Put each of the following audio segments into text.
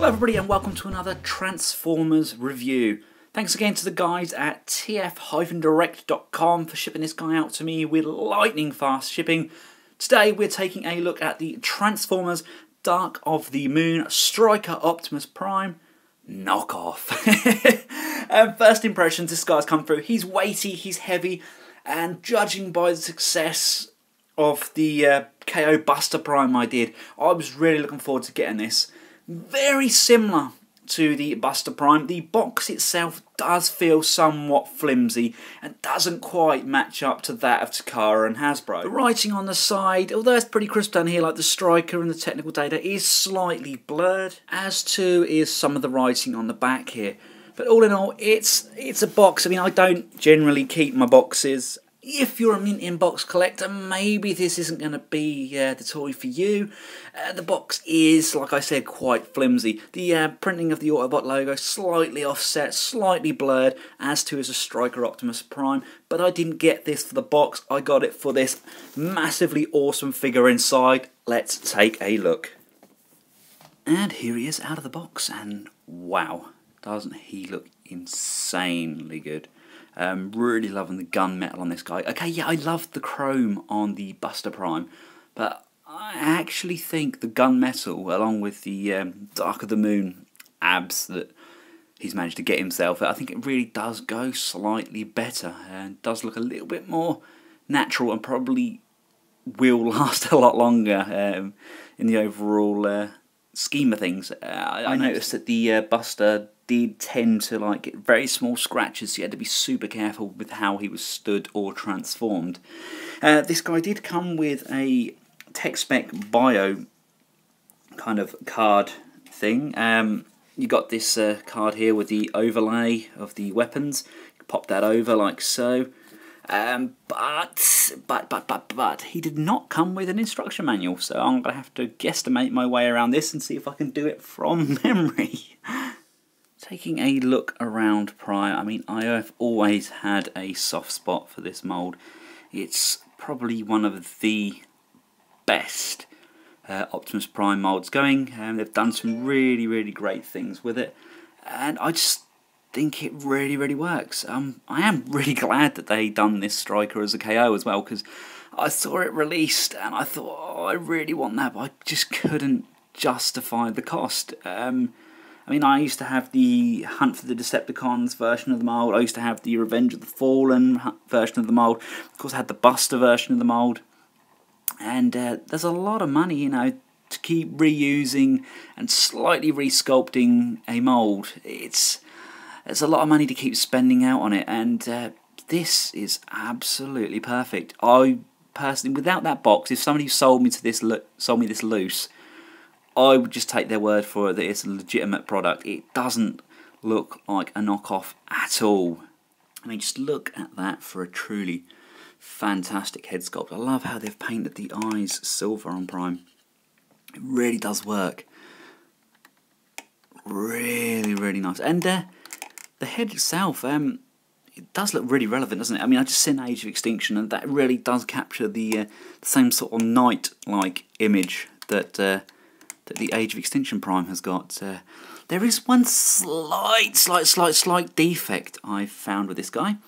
Hello everybody and welcome to another Transformers review. Thanks again to the guys at tf-direct.com for shipping this guy out to me with lightning fast shipping. Today we're taking a look at the Transformers Dark of the Moon Striker Optimus Prime knockoff. First impressions, this guy's come through. He's weighty, he's heavy, and judging by the success of the KO Buster Prime I did, I was really looking forward to getting this. Very similar to the Buster Prime. The box itself does feel somewhat flimsy and doesn't quite match up to that of Takara and Hasbro. The writing on the side, although it's pretty crisp down here like the striker and the technical data, is slightly blurred, as too is some of the writing on the back here. But all in all, it's a box. I mean, I don't generally keep my boxes. If you're a mint in-box collector, maybe this isn't going to be the toy for you. The box is, like I said, quite flimsy. The printing of the Autobot logo slightly offset, slightly blurred, as too is a Striker Optimus Prime. But I didn't get this for the box, I got it for this massively awesome figure inside. Let's take a look. And here he is out of the box, and wow, doesn't he look insanely good. Really loving the gunmetal on this guy. Okay, yeah, I loved the chrome on the Buster Prime, but I actually think the gunmetal, along with the Dark of the Moon abs that he's managed to get himself, I think it really does go slightly better and does look a little bit more natural and probably will last a lot longer in the overall scheme of things. I noticed that the Buster did tend to get very small scratches, so you had to be super careful with how he was stood or transformed. This guy did come with a tech spec bio kind of card thing. You got this card here with the overlay of the weapons. You pop that over like so. But he did not come with an instruction manual, so I'm going to have to guesstimate my way around this and see if I can do it from memory. Taking a look around prior, I mean, I have always had a soft spot for this mould. It's probably one of the best Optimus Prime moulds going, and they've done some really great things with it, and I just think it really works. I am really glad that they done this Striker as a KO as well, because I saw it released and I thought, oh, I really want that, but I just couldn't justify the cost. I mean, I used to have the Hunt for the Decepticons version of the mould. I used to have the Revenge of the Fallen version of the mould. Of course, I had the Buster version of the mould. And there's a lot of money, you know, to keep reusing and slightly resculpting a mould. There's a lot of money to keep spending out on it, and this is absolutely perfect. I personally, without that box, if somebody sold me this loose, I would just take their word for it that it's a legitimate product. It doesn't look like a knockoff at all. I mean, just look at that for a truly fantastic head sculpt. I love how they've painted the eyes silver on Prime. It really does work. Really nice. And the head itself, it does look really relevant, doesn't it? I mean, I just seen Age of Extinction, and that really does capture the same sort of night-like image that the Age of Extinction Prime has got. There is one slight defect I've found with this guy.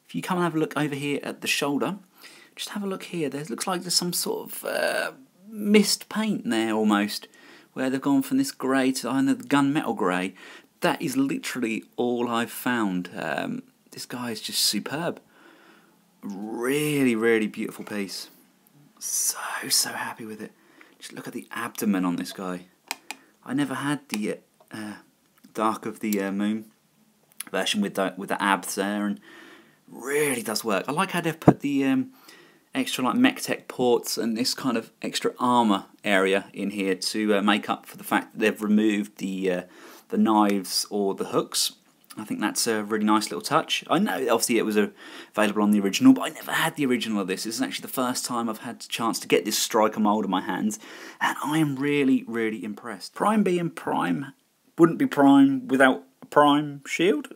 If you come and have a look over here at the shoulder, just have a look here. There looks like there's some sort of mist paint there almost, where they've gone from this grey to the gunmetal grey. That is literally all I've found. This guy is just superb. Really beautiful piece. So happy with it. Just look at the abdomen on this guy. I never had the Dark of the Moon version with the abs there, and really does work. I like how they've put the extra mech tech ports and this kind of extra armour area in here to make up for the fact that they've removed the knives or the hooks. I think that's a really nice little touch. I know obviously it was available on the original, but I never had the original of this. This is actually the first time I've had the chance to get this Striker mould in my hands, and I am really impressed. Prime being Prime wouldn't be Prime without a Prime shield.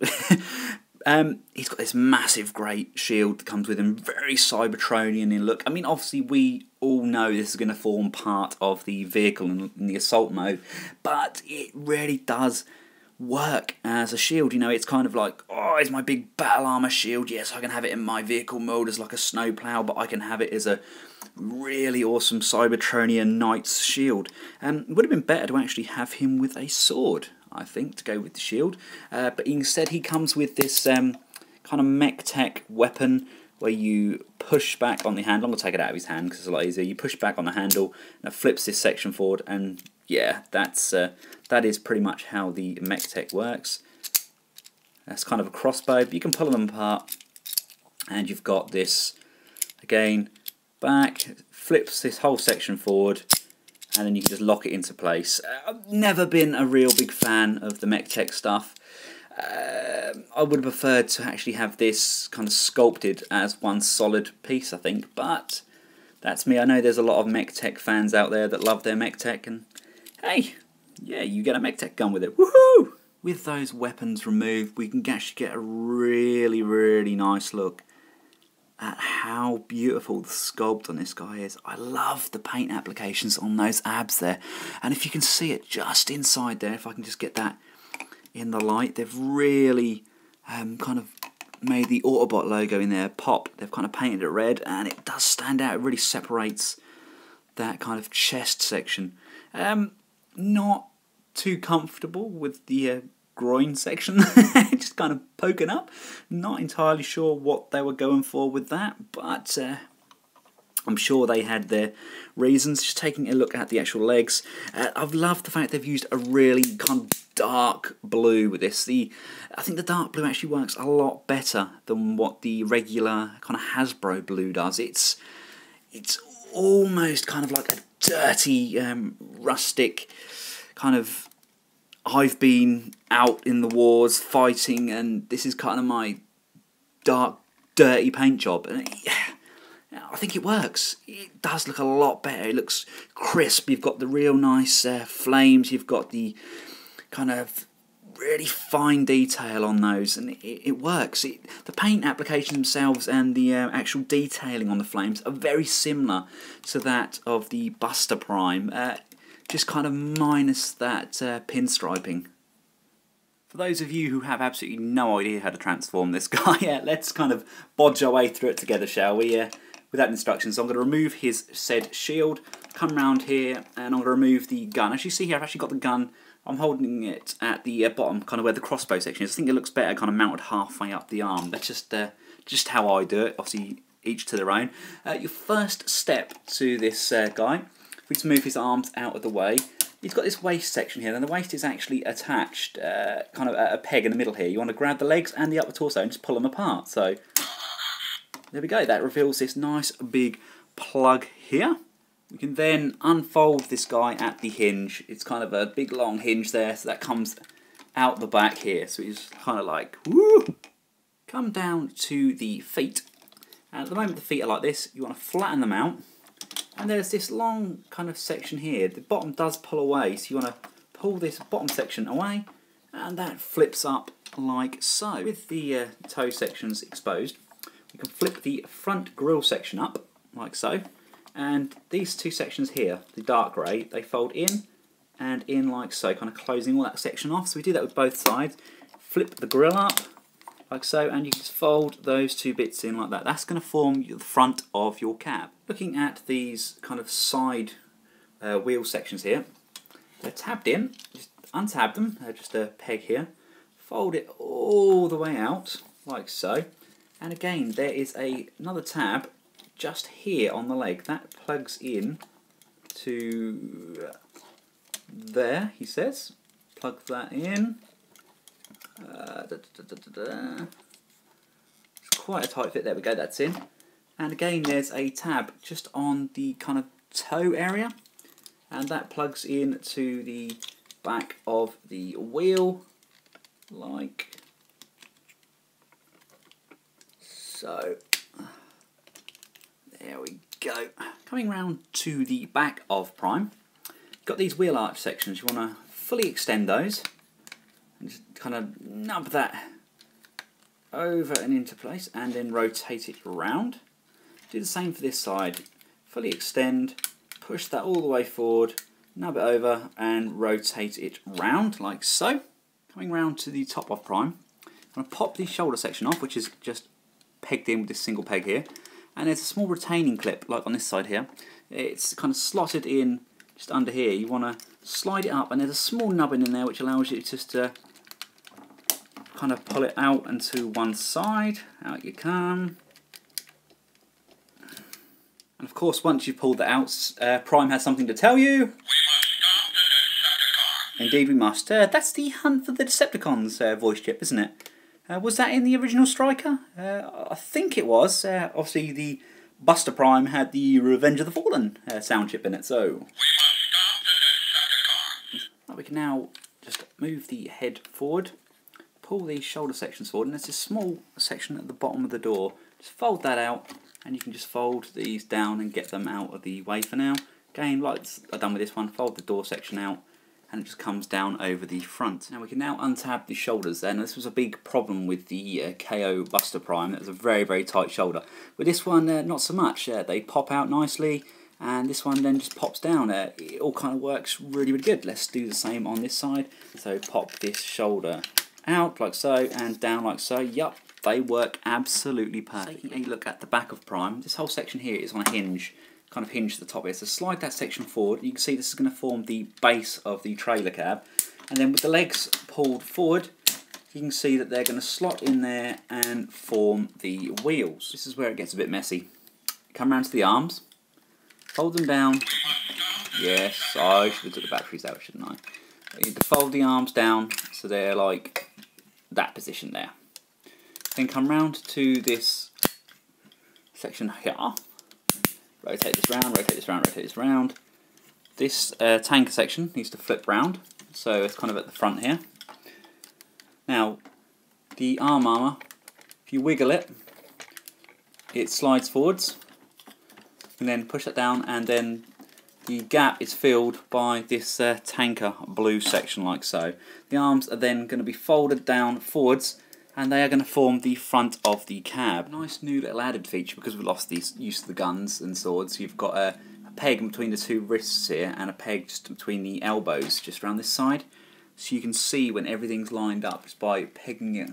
He's got this massive great shield that comes with him, very Cybertronian in look. I mean, obviously we all know this is going to form part of the vehicle in the assault mode, but it really does work as a shield. You know, it's kind of like, oh, it's my big battle armor shield. Yes, I can have it in my vehicle mode as like a snowplow, but I can have it as a really awesome Cybertronian Knight's shield. It would have been better to actually have him with a sword, I think, to go with the shield. But instead he comes with this kind of mech tech weapon where you push back on the handle. I'm going to take it out of his hand because it's a lot easier. You push back on the handle and it flips this section forward, and yeah, that is pretty much how the mech tech works. That's kind of a crossbow, but you can pull them apart, and you've got this, again, back, flips this whole section forward, and then you can just lock it into place. I've never been a real big fan of the mech tech stuff. I would have preferred to actually have this kind of sculpted as one solid piece, I think, but that's me. I know there's a lot of mech tech fans out there that love their mech tech, and hey, yeah, you get a mech tech gun with it. Woohoo! With those weapons removed, we can actually get a really, really nice look at how beautiful the sculpt on this guy is. I love the paint applications on those abs there, and if you can see it just inside there, if I can just get that in the light, they've really kind of made the Autobot logo in there pop. They've kind of painted it red, and it does stand out. It really separates that kind of chest section. Not too comfortable with the groin section, just kind of poking up. Not entirely sure what they were going for with that, but I'm sure they had their reasons. Just taking a look at the actual legs, I've loved the fact they've used a really kind of dark blue with this. I think the dark blue actually works a lot better than what the regular kind of Hasbro blue does. It's almost kind of like a dirty, rustic kind of, I've been out in the wars fighting, and this is kind of my dark, dirty paint job. And I think it works. It does look a lot better. It looks crisp. You've got the real nice flames. You've got the kind of really fine detail on those, and it works. The paint applications themselves and the actual detailing on the flames are very similar to that of the Buster Prime, just kind of minus that pinstriping. For those of you who have absolutely no idea how to transform this guy, let's kind of bodge our way through it together, shall we? Without instructions. So I'm going to remove his said shield, come round here, and I'm going to remove the gun. As you see here, I've actually got the gun. I'm holding it at the bottom, kind of where the crossbow section is. I think it looks better kind of mounted halfway up the arm. That's just how I do it. Obviously, each to their own. Your first step to this guy, if we just move his arms out of the way, he's got this waist section here, and the waist is actually attached kind of at a peg in the middle here. You want to grab the legs and the upper torso and just pull them apart. So there we go. That reveals this nice big plug here. We can then unfold this guy at the hinge. It's kind of a big long hinge there, so that comes out the back here. So it's kind of like, woo! Come down to the feet. And at the moment the feet are like this. You want to flatten them out. And there's this long kind of section here. The bottom does pull away, so you want to pull this bottom section away, and that flips up like so. With the toe sections exposed, you can flip the front grille section up like so. And these two sections here, the dark grey, they fold in and in like so, kind of closing all that section off. So we do that with both sides. Flip the grille up like so, and you can just fold those two bits in like that. That's going to form the front of your cab. Looking at these kind of side wheel sections here, they're tabbed in. Just untab them, just a peg here. Fold it all the way out like so. And again, there is another tab just here on the leg. That plugs in to there, he says. Plug that in. It's quite a tight fit. There we go, that's in. And again, there's a tab just on the kind of toe area, and that plugs in to the back of the wheel like so. There we go. Coming round to the back of Prime, got these wheel arch sections. You want to fully extend those and just kind of nub that over and into place, and then rotate it around. Do the same for this side. fully extend, push that all the way forward, nub it over and rotate it round like so. Coming round to the top of Prime, I'm going to pop the shoulder section off, which is just pegged in with this single peg here, and there's a small retaining clip like on this side here. It's kind of slotted in just under here. You want to slide it up, and there's a small nubbin in there which allows you just to kind of pull it out and to one side. Out you come. And of course, once you've pulled that out, Prime has something to tell you. Indeed we must. That's the Hunt for the Decepticons voice chip, isn't it? Was that in the original Striker? I think it was. Obviously the Buster Prime had the Revenge of the Fallen sound chip in it, so... We can now just move the head forward, pull the shoulder sections forward, and there's this small section at the bottom of the door. Just fold that out, and you can just fold these down and get them out of the way for now. Again, like I've done with this one, fold the door section out, and it just comes down over the front. Now we can now untab the shoulders there. Now this was a big problem with the KO Buster Prime. It was a very, very tight shoulder. With this one, not so much. They pop out nicely, and this one then just pops down. It all kind of works really, really good. Let's do the same on this side. So pop this shoulder out like so, and down like so. Yup, they work absolutely perfect. Taking a look at the back of Prime, this whole section here is on a hinge. Kind of hinge to the top here, so slide that section forward. You can see this is going to form the base of the trailer cab, and then with the legs pulled forward, you can see that they're going to slot in there and form the wheels. This is where it gets a bit messy. Come round to the arms, fold them down. Yes, I should have took the batteries out, shouldn't I? You need to fold the arms down so they're like that position there. Then come round to this section here. Rotate this round, rotate this round, rotate this round. This tanker section needs to flip round, so it's kind of at the front here. Now, the armour, if you wiggle it, it slides forwards. And then push that down, and then the gap is filled by this tanker blue section like so. The arms are then going to be folded down forwards, and they are going to form the front of the cab. Nice new little added feature, because we lost the use of the guns and swords. You've got a peg in between the two wrists here, and a peg just between the elbows, just around this side. So you can see when everything's lined up just by pegging it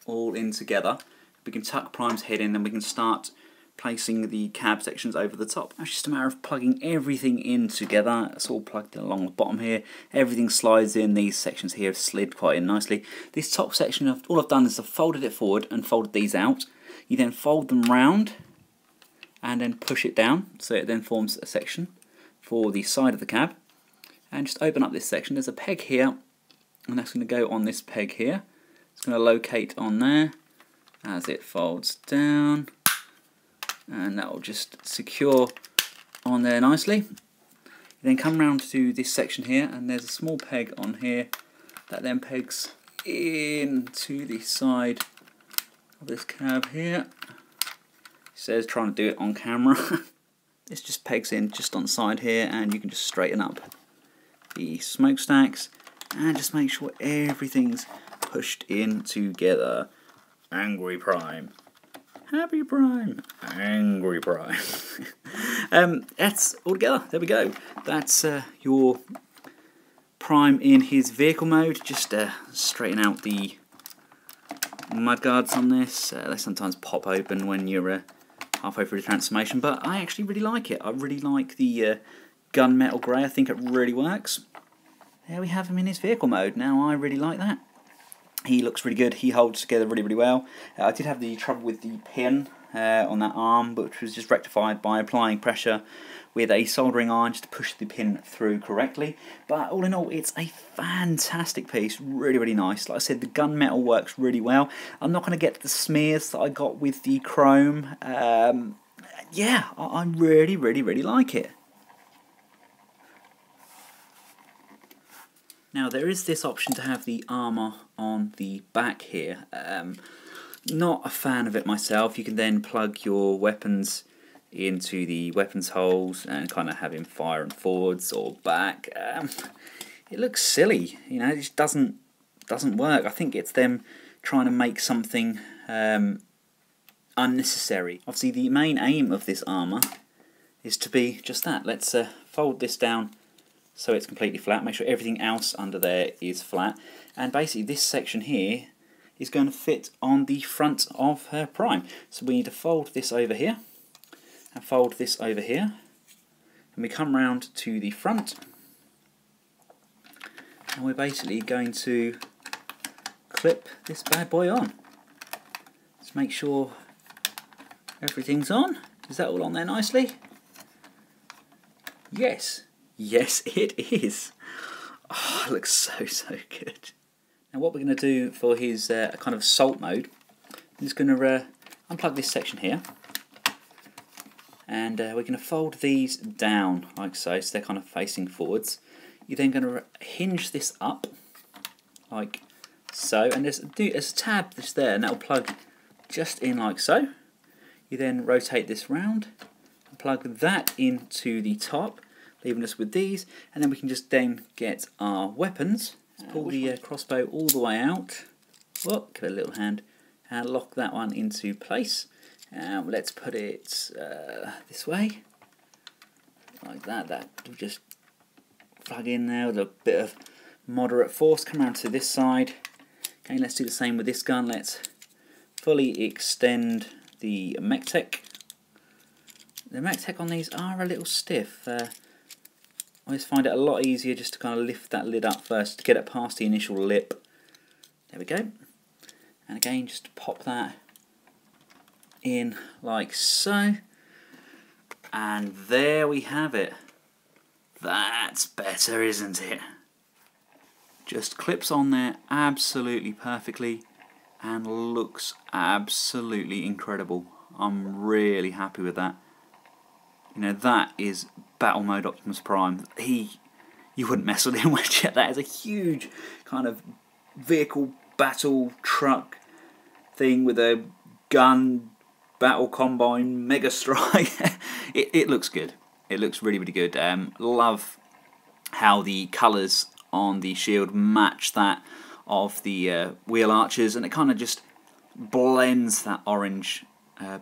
all in together. We can tuck Prime's head in, and we can start placing the cab sections over the top. Now it's just a matter of plugging everything in together. It's all plugged in along the bottom here. Everything slides in. These sections here have slid quite in nicely. This top section, all I've done is I've folded it forward and folded these out. You then fold them round and then push it down, so it then forms a section for the side of the cab. And just open up this section. There's a peg here, and that's going to go on this peg here. It's going to locate on there as it folds down. And that will just secure on there nicely. You then come round to this section here, and there's a small peg on here that then pegs into the side of this cab here. It says trying to do it on camera. This just pegs in just on the side here, and you can just straighten up the smokestacks and just make sure everything's pushed in together. Angry Prime. Happy Prime, Angry Prime. That's all together. There we go. That's your Prime in his vehicle mode. Just straighten out the mudguards on this. They sometimes pop open when you're halfway through the transformation, but I actually really like it. I really like the gunmetal grey. I think it really works. There we have him in his vehicle mode. Now I really like that. He looks really good. He holds together really, really well. I did have the trouble with the pin on that arm, which was just rectified by applying pressure with a soldering iron just to push the pin through correctly. But all in all, it's a fantastic piece. Really, really nice. Like I said, the gunmetal works really well. I'm not going to get the smears that I got with the chrome. Yeah, I really, really, really like it. Now there is this option to have the armour on the back here. Not a fan of it myself. You can then plug your weapons into the weapons holes and kind of have him firing forwards or back. It looks silly, you know. It just doesn't work. I think it's them trying to make something unnecessary. Obviously, the main aim of this armour is to be just that. Let's fold this down so it's completely flat. Make sure everything else under there is flat. And basically this section here is going to fit on the front of her Prime. So we need to fold this over here and fold this over here. And we come round to the front. And we're basically going to clip this bad boy on. Let's make sure everything's on. Is that all on there nicely? Yes. Yes, it is. Oh, it looks so good. Now what we're going to do for his kind of assault mode is going to unplug this section here. And we're going to fold these down like so they're kind of facing forwards. You're then going to hinge this up like so, and there's a tab that's there, and that will plug just in like so. You then rotate this round and plug that into the top, leaving us with these, and then we can just then get our weapons. Let's pull the crossbow all the way out. Oh, give it a little hand and lock that one into place. And let's put it this way, like that. That will just plug in there with a bit of moderate force. Come around to this side. Okay, let's do the same with this gun. Let's fully extend the MechTech. The MechTech on these are a little stiff. I always find it a lot easier just to kind of lift that lid up first to get it past the initial lip. There we go. And again, just pop that in like so. And there we have it. That's better, isn't it? Just clips on there absolutely perfectly and looks absolutely incredible. I'm really happy with that. You know, that is battle mode Optimus Prime. You wouldn't mess with him, would you? That is a huge kind of vehicle battle truck thing with a gun battle combine mega strike. It looks good. It looks really good. Love how the colours on the shield match that of the wheel arches, and it kind of just blends that orange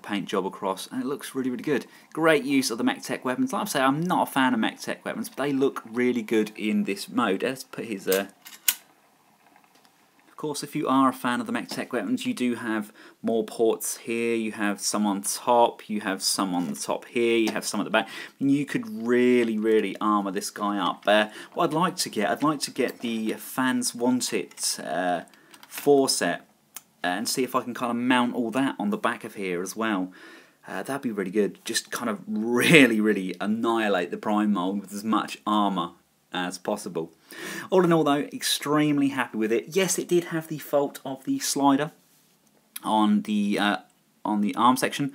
paint job across, and it looks really good. Great use of the MechTech weapons. Like I say, I'm not a fan of MechTech weapons, but they look really good in this mode. Let's put his of course, if you are a fan of the MechTech weapons, you do have more ports here. You have some on top, you have some on the top here, you have some at the back, and you could really armour this guy up. What I'd like to get the Fans Want It 4 set, and see if I can kind of mount all that on the back of here as well. That'd be really good. Just kind of really annihilate the Prime mold with as much armour as possible. All in all though, extremely happy with it. Yes, it did have the fault of the slider on the arm section,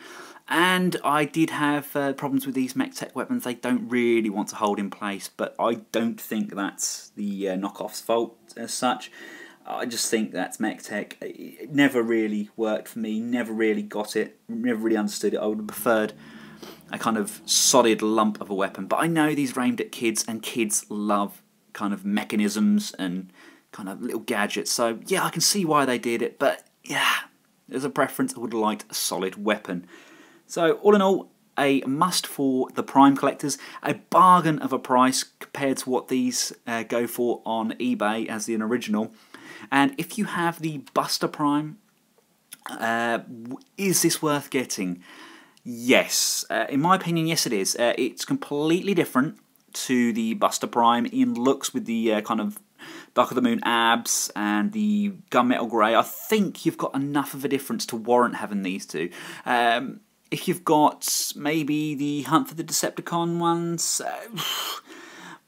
and I did have problems with these MechTech weapons. They don't really want to hold in place, but I don't think that's the knockoff's fault as such. I just think that's MechTech. It never really worked for me, never really got it, never really understood it. I would have preferred a kind of solid lump of a weapon, but I know these are aimed at kids, and kids love kind of mechanisms and kind of little gadgets, so yeah, I can see why they did it, but yeah, as a preference I would have liked a solid weapon. So all in all, a must for the Prime collectors, a bargain of a price compared to what these go for on eBay as the original. And if you have the Buster Prime, is this worth getting? Yes, in my opinion, yes it is. It's completely different to the Buster Prime in looks, with the kind of Dark of the Moon abs and the gunmetal grey. I think you've got enough of a difference to warrant having these two. If you've got maybe the Hunt for the Decepticon ones,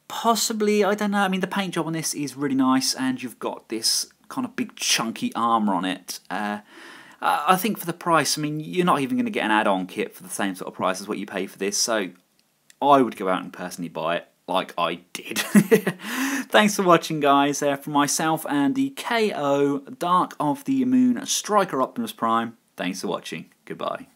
possibly, I don't know. I mean, the paint job on this is really nice, and you've got this kind of big chunky armour on it. I think for the price, I mean, you're not even going to get an add-on kit for the same sort of price as what you pay for this, so I would go out and personally buy it, like I did. Thanks for watching, guys. From myself and the KO Dark of the Moon Striker Optimus Prime, thanks for watching. Goodbye.